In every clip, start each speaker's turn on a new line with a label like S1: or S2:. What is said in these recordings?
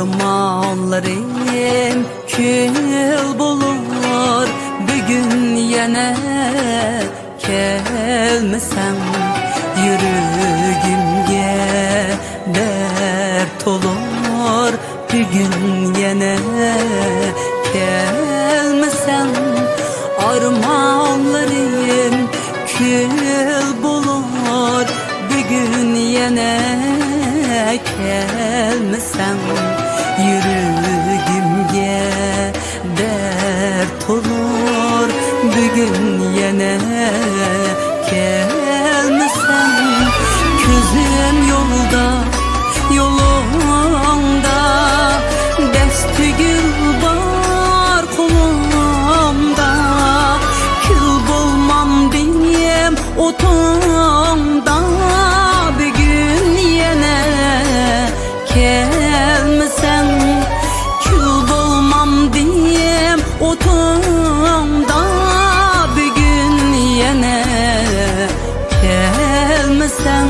S1: Armağanlarım kül bulur, bugün yine gelmesem yüreğimge dert olur, bugün yine gelmesem. Armağanlarım kül bulur, bugün yine gelmesem yüreğimge dert olur, bugün yine gelmesem. Gözüm yolda, yolunda, desti gül var kolumda. Kül bulmam diyem otunda, bugün yine gelmesem. Kül bulmam diyem otunda, bugün yine gelmesem.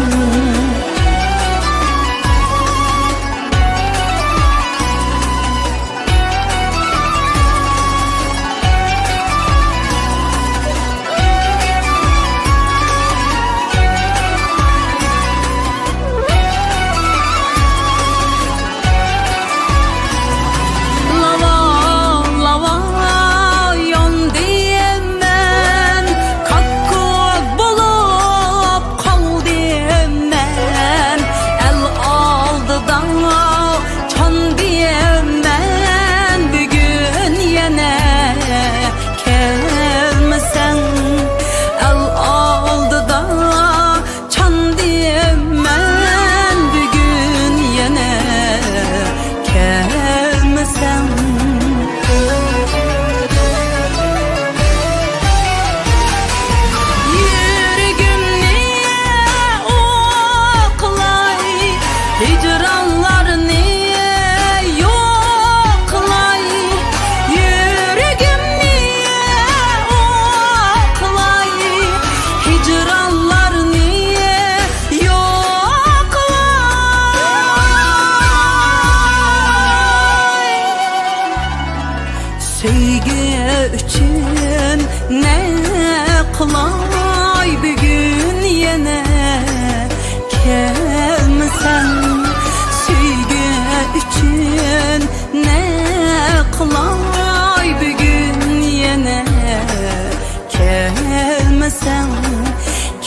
S1: Hicranlar niye yoklay, yüreğim niye oklay. Hicranlar niye yoklay. Sevgi için ne kılay, bugün yine gelmesen. için ne kılay, bugün yine gelmesem.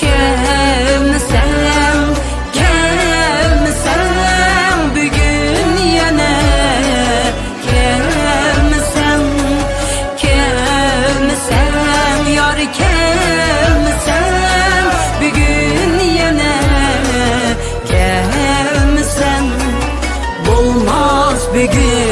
S1: Gelmesem, gelmesem, bugün yine gelmesem. Gelmesem yar, gelmesem, bugün yine gelmesem. Olmaz bir gün